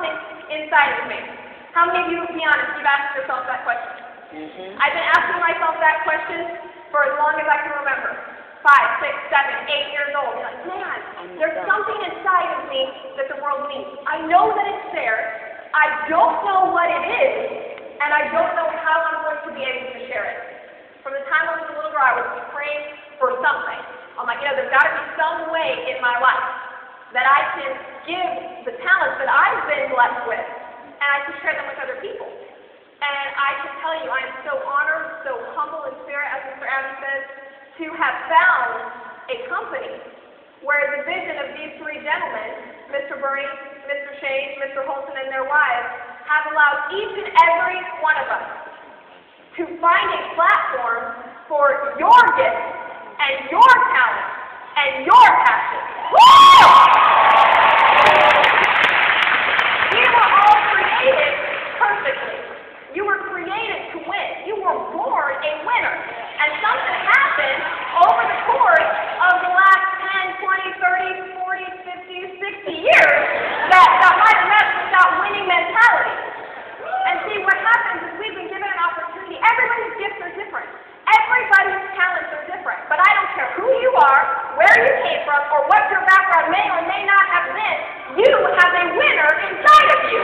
something inside of me. How many of you, be honest, you've asked yourself that question? I've been asking myself that question for as long as I can remember. 5, 6, 7, 8 years old. You're like, man, there's something inside of me that the world needs. I know that it's there. I don't know what it is, and I don't know how I'm going to be able to share it. From the time I was a little girl, I was praying for something. I'm like, there's got to be some way in my life that I can give the talents that I've been blessed with, and I can share them with other people. And I can tell you, I am so honored, so humble in spirit, as Mr. Adams says, to have found a company where the vision of these three gentlemen, Mr. Burry, Mr. Shades, Mr. Holton, and their wives, have allowed each and every one of us to find a platform for your gifts and your talent and your passion. Woo! We were all created perfectly. You were created to win. You were born a winner. And something happened over the course of the last 10, 20, 30, 40, 50, 60 years that might have messed with that winning mentality. And see, what happens is we've been given an opportunity. Everybody's gifts are different. Everybody's talents are different. But I don't care who you are, where you came from, or what your background may or may not have been. You have a winner inside of you.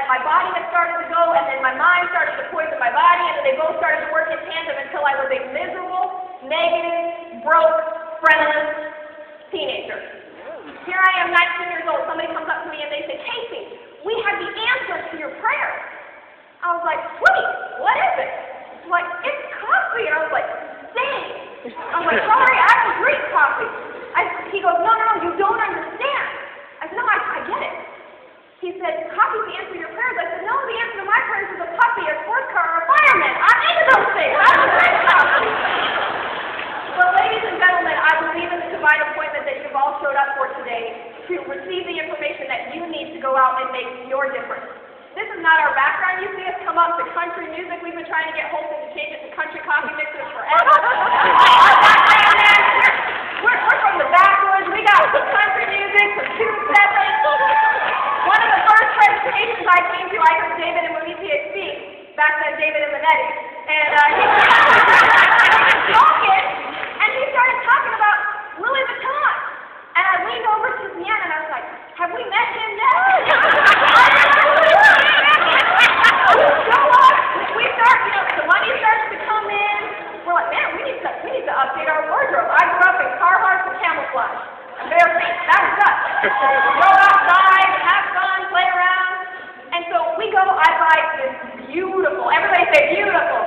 My body had started to go, and then my mind started to poison my body, and then they both started to work in tandem until I was a miserable, negative, broke, friendless teenager. Here I am, 19 years old. Somebody comes up to me and they say, Casey, we have the answer to your prayer. I was like, sweet, what is it? She's like, it's coffee. And I was like, dang. I'm like, sorry, I don't drink coffee. He goes, no, you don't understand. I said, no, I get it. He said, coffee's the answer to your prayers. I said, no, the answer to my prayers is a puppy, a sports car, or a fireman. I'm into those things. I don't drink coffee. Well, ladies and gentlemen, I believe in the divine appointment that you've all showed up for today to receive the information that you need to go out and make your difference. This is not our background. You see us come up to country music. We've been trying to get Holton to change it to country coffee mixers forever. We're from the backwoods. We got some country music from 2-7. One of the first presentations I came to, I heard David and Monique speak. Back then, David and Minetti. And he was talking, and he started talking about Louis Vuitton. And I leaned over to the end, and I was like, have we met him yet? Show up. We start, the money starts to come in. We're like, man, we need to update our wardrobe. I grew up in Carhartt and camouflage. I'm bare feet. That was us. Go outside, have fun, play around. And so we go, I buy this beautiful, everybody say beautiful.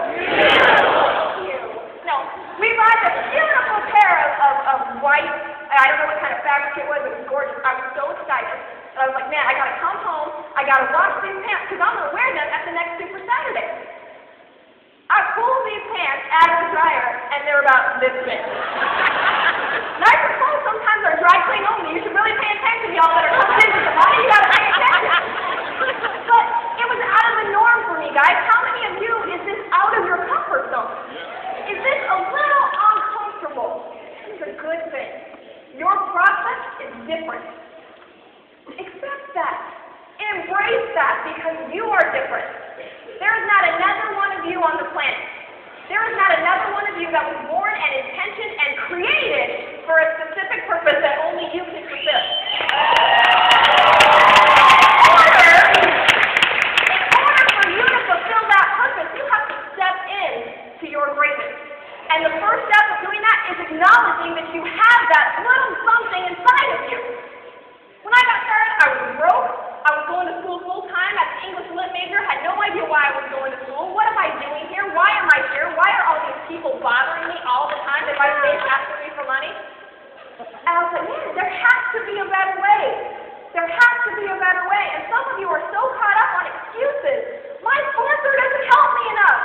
No, we buy this beautiful pair of white, I don't know what kind of fabric it was gorgeous. I was so excited. I was like, man, I gotta come home, I gotta wash these pants, because I'm gonna wear them at the next Super Saturday. I pulled these pants out of the dryer, and they're about this big. Nice and clothes sometimes are dry clean only. You should really pay attention, y'all that are coming in with the money. You gotta pay attention. But it was out of the norm for me, guys. How many of you is this out of your comfort zone? Is this a little uncomfortable? This is a good thing. Your process is different. Accept that. Embrace that because you are different. There is not another one of you on the planet. There is not another one of you that was born and intentioned and created for a specific purpose that only you can fulfill. In order for you to fulfill that purpose, you have to step in to your greatness. And the first step of doing that is acknowledging that you have that little something inside of you. When I got started, I was broke. I was going to school full-time as an English lit major, had no idea why I was going to school. What am I doing here? Why am I here? Why are all these people bothering me all the time if I stay asking me for money? And I was like, man, there has to be a better way. There has to be a better way. And some of you are so caught up on excuses. My sponsor doesn't help me enough.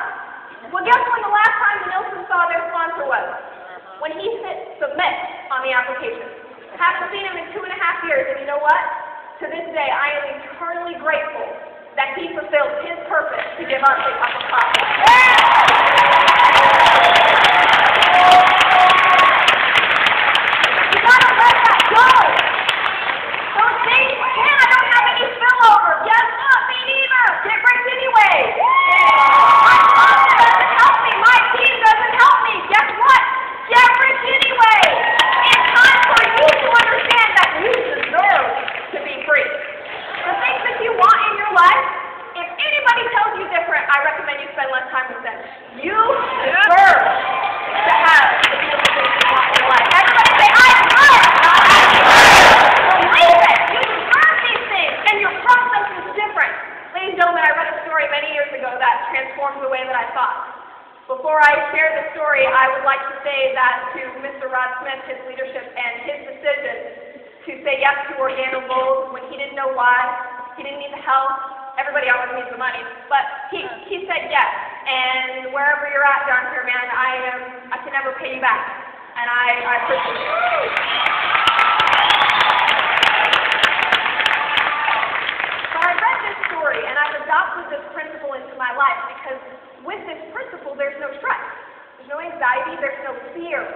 Well, guess when the last time the Nielson saw their sponsor was? When he hit submit on the application. Haven't seen him in 2.5 years, and you know what? To this day, I am eternally grateful that he fulfilled his purpose to give us a cup of coffee. You gotta let that go. Don't think, man, I don't have any spillover. Guess what? Me neither. Get rich anyway. My sponsor doesn't help me. My team doesn't help me. Guess what? Get rich anyway. It's time for you to understand that you deserve to be free. The things that you want in your life, if anybody tells you different, I recommend you spend less time with them. You deserve to have the beautiful things you want in your life. Everybody say, I deserve. Believe it. You deserve these things, and your process is different. Ladies and gentlemen, I read a story many years ago that transformed the way that I thought. Before I share the story, I would like to say that to Mr. Rod Smith, his leadership, and his decision to say yes to 22yr-old when he didn't know why, he didn't need the help. Everybody always needs the money, but he said yes. And wherever you're at down here, man, I can never pay you back, and I appreciate it. So I read this story, and I've adopted this principle into my life because with this principle, there's no stress, there's no anxiety, there's no fear.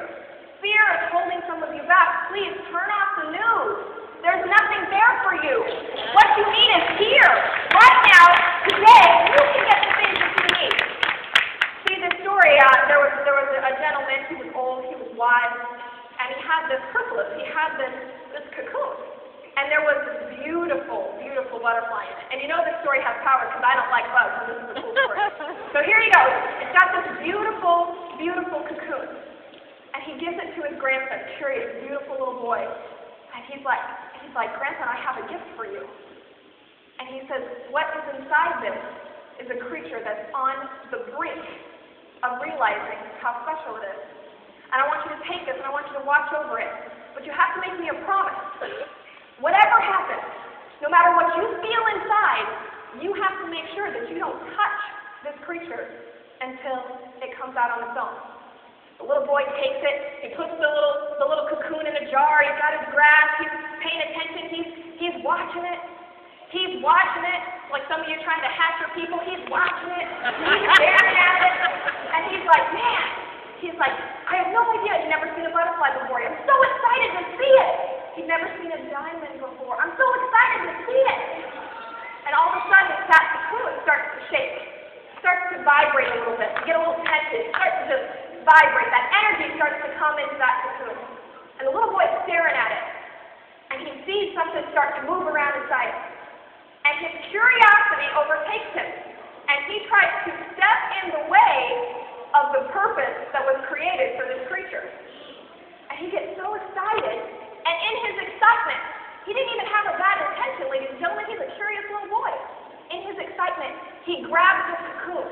Fear is holding some of you back. Please turn off the news. There's nothing there for you. What you need is here, right now, today. You can get the things that you need. See, this story, there was a gentleman. He was old, he was wise, and he had this chrysalis. He had this cocoon, and there was this beautiful, beautiful butterfly in it. And you know this story has power because I don't like bugs, so this is a cool story. So here you go. It's got this beautiful, beautiful cocoon. And he gives it to his grandson, curious, beautiful little boy. And he's like, grandson, I have a gift for you. And he says, what is inside this is a creature that's on the brink of realizing how special it is. And I want you to take this and I want you to watch over it. But you have to make me a promise. Whatever happens, no matter what you feel inside, you have to make sure that you don't touch this creature until it comes out on its own. The little boy takes it, he puts the little cocoon in a jar, he's got his grass, he's paying attention, he's watching it. He's watching it, like some of you trying to hatch your people, he's watching it, he's staring at it, and he's like, man, I have no idea, he's never seen a butterfly before, I'm so excited to see it. He's never seen a diamond before, I'm so excited to see it. And all of a sudden, that cocoon starts to shake, starts to vibrate a little bit, you get a little tension, it starts to just vibrate, that energy starts to come into that cocoon. And the little boy's staring at it, and he sees something start to move around inside it. And his curiosity overtakes him, and he tries to step in the way of the purpose that was created for this creature. And he gets so excited, and in his excitement, he didn't even have a bad intention, ladies and gentlemen, he's a curious little boy. In his excitement, he grabs this cocoon,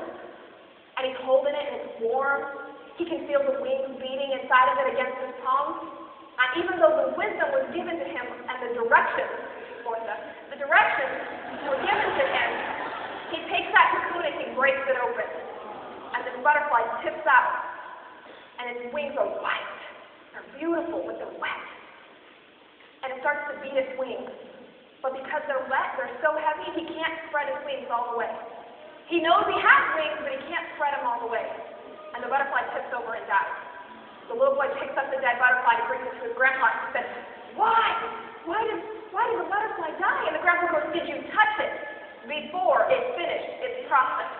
and he's holding it, and it's warm. He can feel the wings beating inside of it against his palms. And even though the wisdom was given to him and the directions were given to him, he takes that cocoon and he breaks it open. And this butterfly tips out. And its wings are white. They're beautiful, but they're wet. And it starts to beat its wings. But because they're wet, they're so heavy, he can't spread his wings all the way. He knows he has wings, but he can't spread them all the way. And the butterfly tips over and dies. The little boy picks up the dead butterfly and brings it to his grandpa and says, why? Why did the butterfly die? And the grandpa goes, did you touch it before it finished its process?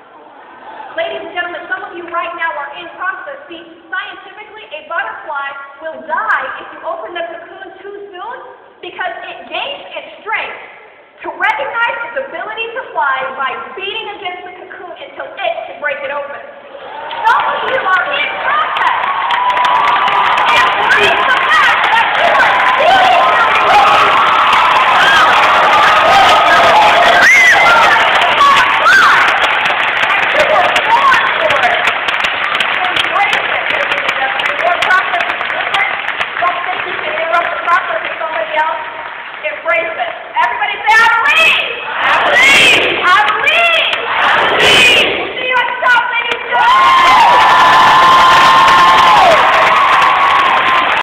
Ladies and gentlemen, some of you right now are in process. See, scientifically, a butterfly will die if you open the cocoon too soon because it gains its strength to recognize its ability to fly by beating against the cocoon until it can break it open. Some